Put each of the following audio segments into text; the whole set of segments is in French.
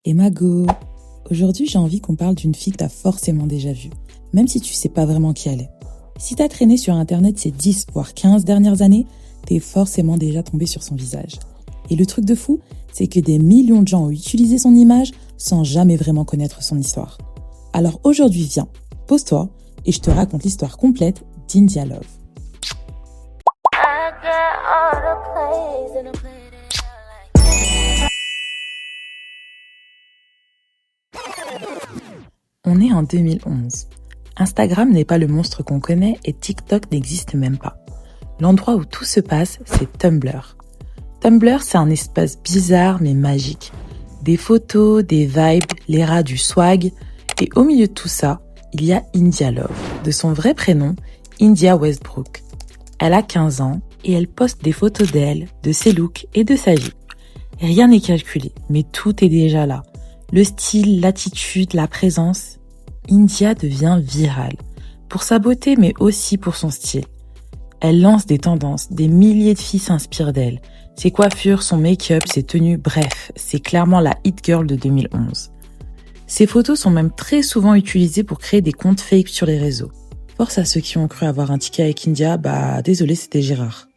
Et Mago, aujourd'hui j'ai envie qu'on parle d'une fille que t'as forcément déjà vue, même si tu sais pas vraiment qui elle est. Si t'as traîné sur internet ces 10 voire 15 dernières années, t'es forcément déjà tombé sur son visage. Et le truc de fou, c'est que des millions de gens ont utilisé son image sans jamais vraiment connaître son histoire. Alors aujourd'hui viens, pose-toi et je te raconte l'histoire complète d'India Love. On est en 2011. Instagram n'est pas le monstre qu'on connaît et TikTok n'existe même pas. L'endroit où tout se passe, c'est Tumblr. Tumblr, c'est un espace bizarre mais magique. Des photos, des vibes, l'era du swag. Et au milieu de tout ça, il y a India Love, de son vrai prénom, India Westbrook. Elle a 15 ans et elle poste des photos d'elle, de ses looks et de sa vie. Rien n'est calculé, mais tout est déjà là. Le style, l'attitude, la présence. India devient virale. Pour sa beauté, mais aussi pour son style. Elle lance des tendances, des milliers de filles s'inspirent d'elle. Ses coiffures, son make-up, ses tenues, bref, c'est clairement la hit girl de 2011. Ses photos sont même très souvent utilisées pour créer des comptes fake sur les réseaux. Force à ceux qui ont cru avoir un ticket avec India, désolé, c'était Gérard.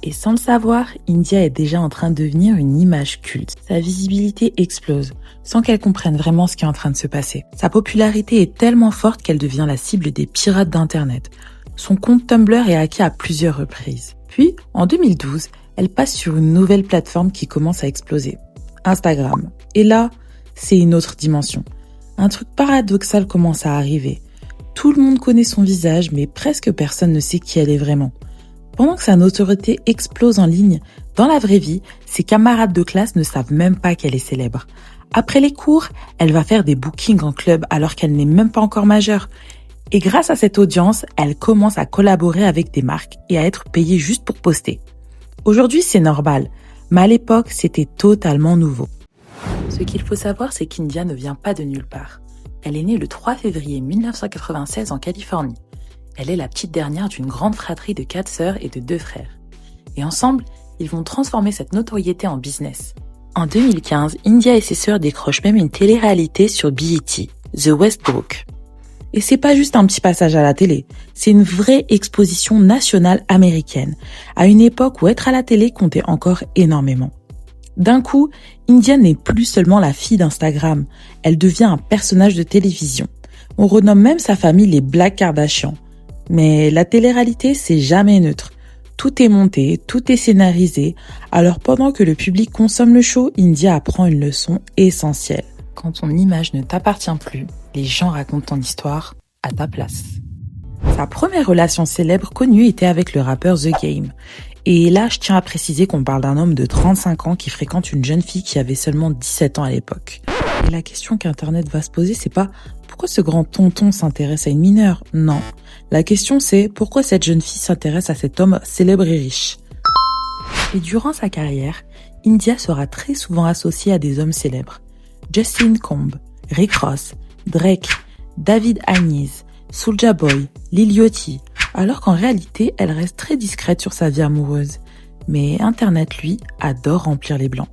Et sans le savoir, India est déjà en train de devenir une image culte. Sa visibilité explose, sans qu'elle comprenne vraiment ce qui est en train de se passer. Sa popularité est tellement forte qu'elle devient la cible des pirates d'Internet. Son compte Tumblr est hacké à plusieurs reprises. Puis, en 2012, elle passe sur une nouvelle plateforme qui commence à exploser. Instagram. Et là, c'est une autre dimension. Un truc paradoxal commence à arriver. Tout le monde connaît son visage, mais presque personne ne sait qui elle est vraiment. Pendant que sa notoriété explose en ligne, dans la vraie vie, ses camarades de classe ne savent même pas qu'elle est célèbre. Après les cours, elle va faire des bookings en club alors qu'elle n'est même pas encore majeure. Et grâce à cette audience, elle commence à collaborer avec des marques et à être payée juste pour poster. Aujourd'hui, c'est normal, mais à l'époque, c'était totalement nouveau. Ce qu'il faut savoir, c'est qu'India ne vient pas de nulle part. Elle est née le 3 février 1996 en Californie. Elle est la petite dernière d'une grande fratrie de 4 sœurs et de 2 frères. Et ensemble, ils vont transformer cette notoriété en business. En 2015, India et ses sœurs décrochent même une télé-réalité sur BET, The Westbrook. Et c'est pas juste un petit passage à la télé, c'est une vraie exposition nationale américaine, à une époque où être à la télé comptait encore énormément. D'un coup, India n'est plus seulement la fille d'Instagram, elle devient un personnage de télévision. On renomme même sa famille les Black Kardashian. Mais la télé-réalité, c'est jamais neutre. Tout est monté, tout est scénarisé. Alors pendant que le public consomme le show, India apprend une leçon essentielle. Quand ton image ne t'appartient plus, les gens racontent ton histoire à ta place. Sa première relation célèbre connue était avec le rappeur The Game. Et là, je tiens à préciser qu'on parle d'un homme de 35 ans qui fréquente une jeune fille qui avait seulement 17 ans à l'époque. Et la question qu'Internet va se poser, c'est pas pourquoi ce grand tonton s'intéresse à une mineure? Non. La question c'est pourquoi cette jeune fille s'intéresse à cet homme célèbre et riche. Et durant sa carrière, India sera très souvent associée à des hommes célèbres. Justin Combe, Rick Ross, Drake, David Haynes, Soulja Boy, Lil Yachty, alors qu'en réalité, elle reste très discrète sur sa vie amoureuse. Mais Internet, lui, adore remplir les blancs.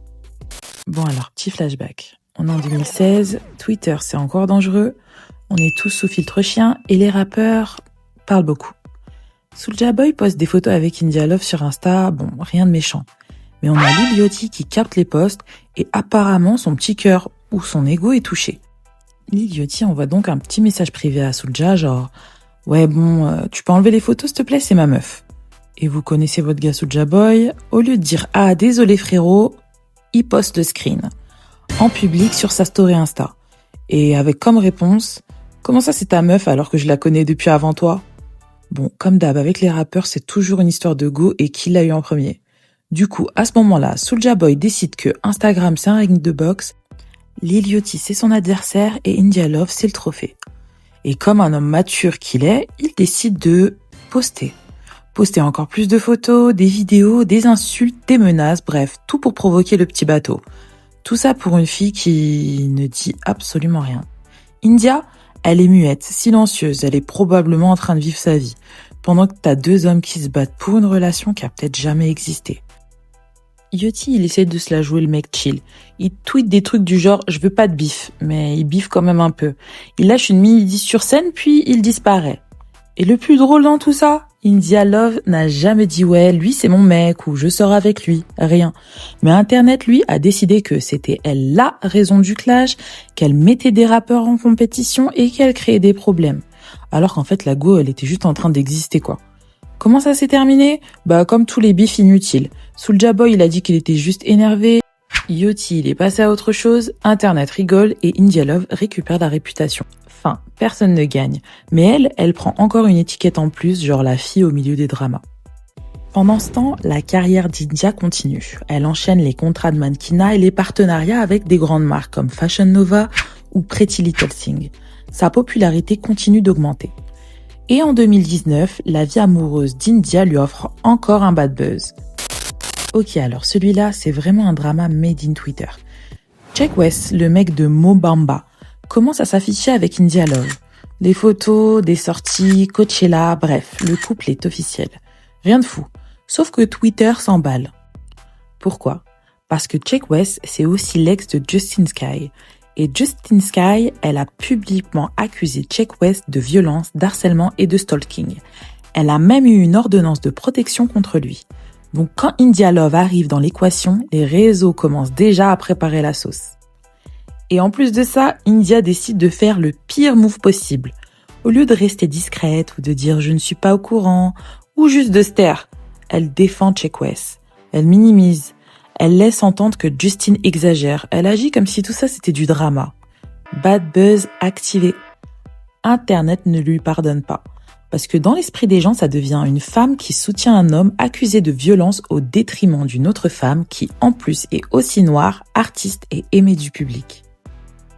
Bon alors, petit flashback. On est en 2016, Twitter c'est encore dangereux, on est tous sous filtre chien et les rappeurs parlent beaucoup. Soulja Boy poste des photos avec India Love sur Insta, bon, rien de méchant. Mais on a Lil Yachty qui capte les posts et apparemment son petit cœur ou son ego est touché. Lil Yachty envoie donc un petit message privé à Soulja genre « Ouais bon, tu peux enlever les photos s'il te plaît, c'est ma meuf. » Et vous connaissez votre gars Soulja Boy, au lieu de dire « Ah désolé frérot », il poste le screen en public sur sa story Insta. Et avec comme réponse « Comment ça c'est ta meuf alors que je la connais depuis avant toi ?» Bon, comme d'hab, avec les rappeurs, c'est toujours une histoire de go et qui l'a eu en premier. Du coup, à ce moment-là, Soulja Boy décide que Instagram c'est un ring de boxe, Lil Yachty c'est son adversaire et India Love c'est le trophée. Et comme un homme mature qu'il est, il décide de poster. Poster encore plus de photos, des vidéos, des insultes, des menaces, bref, tout pour provoquer le petit bateau. Tout ça pour une fille qui ne dit absolument rien. India, elle est muette, silencieuse, elle est probablement en train de vivre sa vie, pendant que t'as 2 hommes qui se battent pour une relation qui a peut-être jamais existé. Yoti, il essaie de se la jouer le mec chill. Il tweet des trucs du genre « je veux pas de bif », mais il biffe quand même un peu. Il lâche une mini-diss sur scène, puis il disparaît. Et le plus drôle dans tout ça, India Love n'a jamais dit « ouais, lui c'est mon mec » ou « je sors avec lui », rien. Mais Internet, lui, a décidé que c'était elle la raison du clash, qu'elle mettait des rappeurs en compétition et qu'elle créait des problèmes. Alors qu'en fait, la go, elle était juste en train d'exister, quoi. Comment ça s'est terminé ? Comme tous les bifs inutiles. Soulja Boy, il a dit qu'il était juste énervé. Yoti, il est passé à autre chose. Internet rigole et India Love récupère la réputation. Enfin, personne ne gagne. Mais elle prend encore une étiquette en plus, genre la fille au milieu des dramas. Pendant ce temps, la carrière d'India continue. Elle enchaîne les contrats de mannequinat et les partenariats avec des grandes marques comme Fashion Nova ou Pretty Little Thing. Sa popularité continue d'augmenter. Et en 2019, la vie amoureuse d'India lui offre encore un bad buzz. Ok, alors celui-là, c'est vraiment un drama made in Twitter. Check West, le mec de Mo Bamba, commence à s'afficher avec India Love. Des photos, des sorties, Coachella, bref, le couple est officiel. Rien de fou. Sauf que Twitter s'emballe. Pourquoi ? Parce que Check West, c'est aussi l'ex de Justin Sky. Et Justin Sky, elle a publiquement accusé Check West de violence, d'harcèlement et de stalking. Elle a même eu une ordonnance de protection contre lui. Donc quand India Love arrive dans l'équation, les réseaux commencent déjà à préparer la sauce. Et en plus de ça, India décide de faire le pire move possible. Au lieu de rester discrète ou de dire « je ne suis pas au courant » ou juste de se taire, elle défend Check West. Elle minimise. Elle laisse entendre que Justin exagère. Elle agit comme si tout ça c'était du drama. Bad buzz activé. Internet ne lui pardonne pas. Parce que dans l'esprit des gens, ça devient une femme qui soutient un homme accusé de violence au détriment d'une autre femme qui, en plus, est aussi noire, artiste et aimée du public.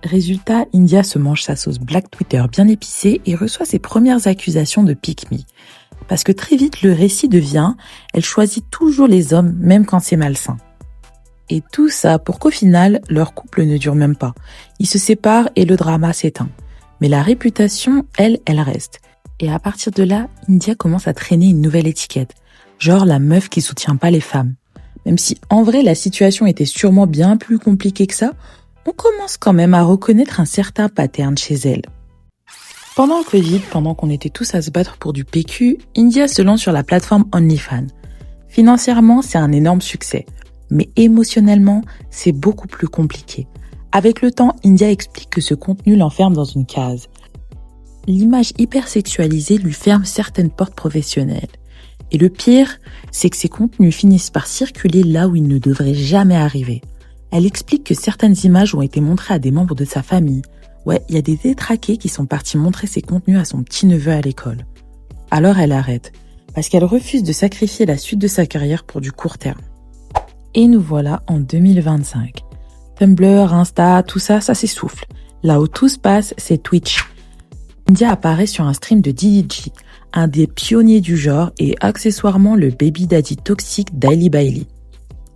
Résultat, India se mange sa sauce Black Twitter bien épicée et reçoit ses premières accusations de pick me. Parce que très vite, le récit devient « elle choisit toujours les hommes, même quand c'est malsain ». Et tout ça pour qu'au final, leur couple ne dure même pas. Ils se séparent et le drama s'éteint. Mais la réputation, elle reste. Et à partir de là, India commence à traîner une nouvelle étiquette. Genre la meuf qui soutient pas les femmes. Même si en vrai la situation était sûrement bien plus compliquée que ça, on commence quand même à reconnaître un certain pattern chez elle. Pendant le Covid, pendant qu'on était tous à se battre pour du PQ, India se lance sur la plateforme OnlyFans. Financièrement, c'est un énorme succès. Mais émotionnellement, c'est beaucoup plus compliqué. Avec le temps, India explique que ce contenu l'enferme dans une case. L'image hyper sexualisée lui ferme certaines portes professionnelles. Et le pire, c'est que ces contenus finissent par circuler là où ils ne devraient jamais arriver. Elle explique que certaines images ont été montrées à des membres de sa famille. Ouais, il y a des détraqués qui sont partis montrer ces contenus à son petit-neveu à l'école. Alors elle arrête, parce qu'elle refuse de sacrifier la suite de sa carrière pour du court terme. Et nous voilà en 2025. Tumblr, Insta, tout ça, ça s'essouffle. Là où tout se passe, c'est Twitch. India apparaît sur un stream de DDG, un des pionniers du genre et accessoirement le baby daddy toxique d'Hailey Bailey.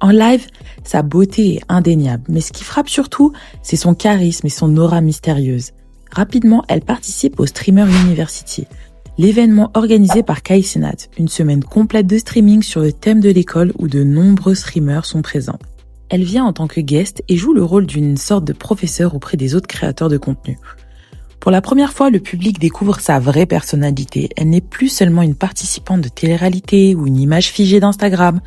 En live, sa beauté est indéniable, mais ce qui frappe surtout, c'est son charisme et son aura mystérieuse. Rapidement, elle participe au Streamer University, l'événement organisé par Kai Cenat, une semaine complète de streaming sur le thème de l'école où de nombreux streamers sont présents. Elle vient en tant que guest et joue le rôle d'une sorte de professeur auprès des autres créateurs de contenu. Pour la première fois, le public découvre sa vraie personnalité. Elle n'est plus seulement une participante de télé-réalité ou une image figée d'Instagram.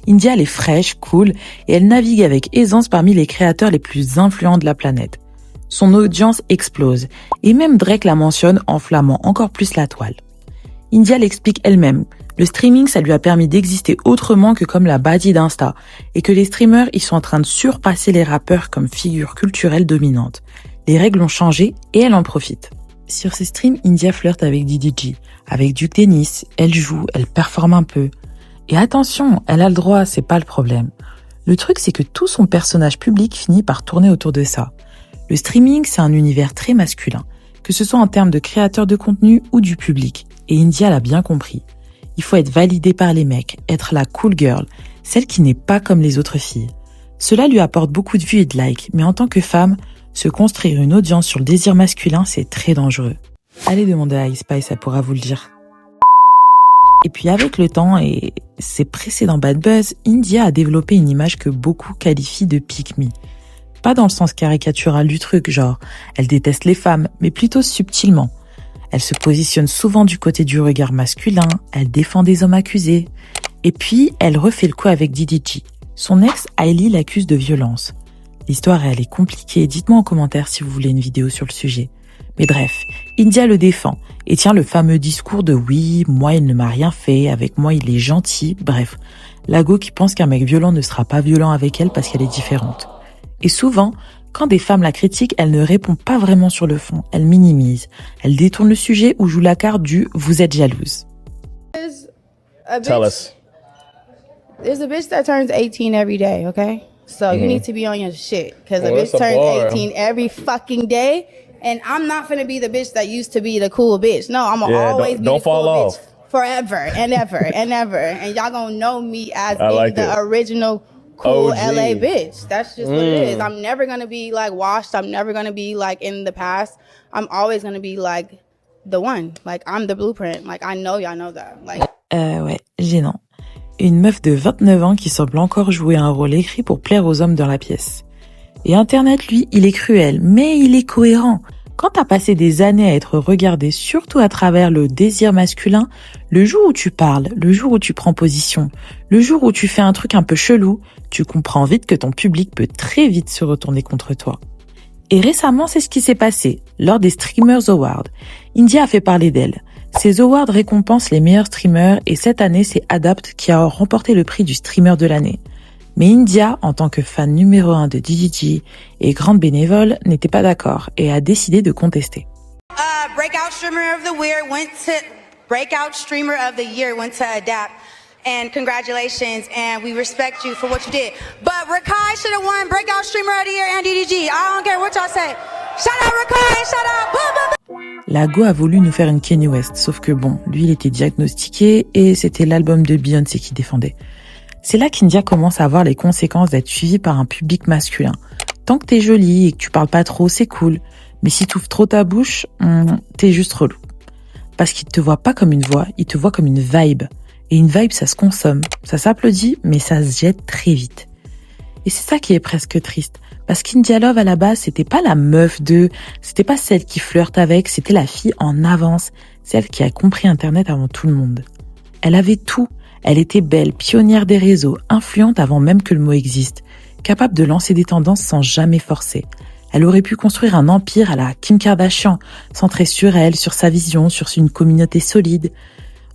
India, elle est fraîche, cool et elle navigue avec aisance parmi les créateurs les plus influents de la planète. Son audience explose et même Drake la mentionne, enflammant encore plus la toile. India l'explique elle-même. Le streaming, ça lui a permis d'exister autrement que comme la baddie d'Insta et que les streamers, ils sont en train de surpasser les rappeurs comme figure culturelle dominante. Les règles ont changé et elle en profite. Sur ses streams, India flirte avec DDG, avec Duke Dennis, elle joue, elle performe un peu. Et attention, elle a le droit, c'est pas le problème. Le truc, c'est que tout son personnage public finit par tourner autour de ça. Le streaming, c'est un univers très masculin, que ce soit en termes de créateurs de contenu ou du public. Et India l'a bien compris. Il faut être validé par les mecs, être la cool girl, celle qui n'est pas comme les autres filles. Cela lui apporte beaucoup de vues et de likes, mais en tant que femme, se construire une audience sur le désir masculin, c'est très dangereux. Allez demander à Ice Spice, elle pourra vous le dire. Et puis avec le temps et ses précédents bad buzz, India a développé une image que beaucoup qualifient de pick me. Pas dans le sens caricatural du truc, genre elle déteste les femmes, mais plutôt subtilement. Elle se positionne souvent du côté du regard masculin, elle défend des hommes accusés. Et puis, elle refait le coup avec DDG. Son ex, Hailey, l'accuse de violence. L'histoire, elle est compliquée, dites-moi en commentaire si vous voulez une vidéo sur le sujet. Mais bref, India le défend et tient le fameux discours de oui, moi il ne m'a rien fait, avec moi il est gentil, bref. La go qui pense qu'un mec violent ne sera pas violent avec elle parce qu'elle est différente. Et souvent, quand des femmes la critiquent, elle ne répond pas vraiment sur le fond, elle minimise. Elle détourne le sujet ou joue la carte du vous êtes jalouse. Tell us. There's a bitch that turns 18 every day, okay? So you need to be on your shit because a Well, bitch that's a bar. turns 18 every fucking day. And I'm not finna be the bitch that used to be the cool bitch. No, I'm gonna Yeah, always be don't the cool fall bitch off. forever and ever and ever. And y'all gonna know me as I being like the it. original cool OG. LA bitch. That's just what it is. I'm never gonna be like washed. I'm never gonna be like in the past. I'm always gonna be like the one. Like I'm the blueprint. Like I know y'all know that. Like Ouais, gênant. Une meuf de 29 ans qui semble encore jouer un rôle écrit pour plaire aux hommes dans la pièce. Et Internet, lui, il est cruel, mais il est cohérent. Quand t'as passé des années à être regardé, surtout à travers le désir masculin, le jour où tu parles, le jour où tu prends position, le jour où tu fais un truc un peu chelou, tu comprends vite que ton public peut très vite se retourner contre toi. Et récemment, c'est ce qui s'est passé lors des Streamers Awards. India a fait parler d'elle. Ces awards récompensent les meilleurs streamers et cette année, c'est Adapt qui a remporté le prix du streamer de l'année. Mais India, en tant que fan numéro 1 de DDG et grande bénévole, n'était pas d'accord et a décidé de contester. Breakout Streamer of the Year went to Adapt. And congratulations, and we respect you for what you did. But Rakai should have won Breakout Streamer of the Year and DDG. I don't care what y'all say. Shout out Rakai, shout out. Boom, boom, boom. La go a voulu nous faire une Kanye West, sauf que bon, lui il était diagnostiqué et c'était l'album de Beyoncé qui défendait. C'est là qu'India commence à voir les conséquences d'être suivi par un public masculin. Tant que t'es jolie et que tu parles pas trop, c'est cool. Mais si t'ouvres trop ta bouche, t'es juste relou. Parce qu'il te voit pas comme une voix, il te voit comme une vibe. Et une vibe, ça se consomme, ça s'applaudit, mais ça se jette très vite. Et c'est ça qui est presque triste. Parce qu'India Love, à la base, c'était pas la meuf de, c'était pas celle qui flirte avec, c'était la fille en avance, celle qui a compris Internet avant tout le monde. Elle avait tout. Elle était belle, pionnière des réseaux, influente avant même que le mot existe, capable de lancer des tendances sans jamais forcer. Elle aurait pu construire un empire à la Kim Kardashian, centré sur elle, sur sa vision, sur une communauté solide.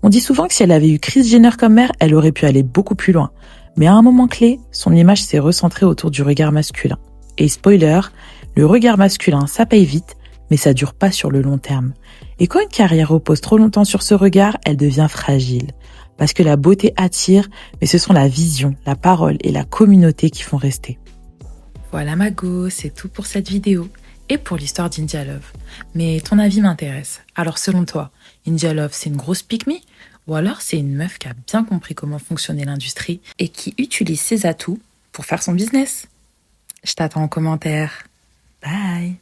On dit souvent que si elle avait eu Kris Jenner comme mère, elle aurait pu aller beaucoup plus loin. Mais à un moment clé, son image s'est recentrée autour du regard masculin. Et spoiler, le regard masculin, ça paye vite, mais ça dure pas sur le long terme. Et quand une carrière repose trop longtemps sur ce regard, elle devient fragile. Parce que la beauté attire, mais ce sont la vision, la parole et la communauté qui font rester. Voilà Mago, c'est tout pour cette vidéo et pour l'histoire d'India Love. Mais ton avis m'intéresse. Alors selon toi, India Love c'est une grosse pick-me ou alors c'est une meuf qui a bien compris comment fonctionnait l'industrie et qui utilise ses atouts pour faire son business? Je t'attends en commentaire. Bye!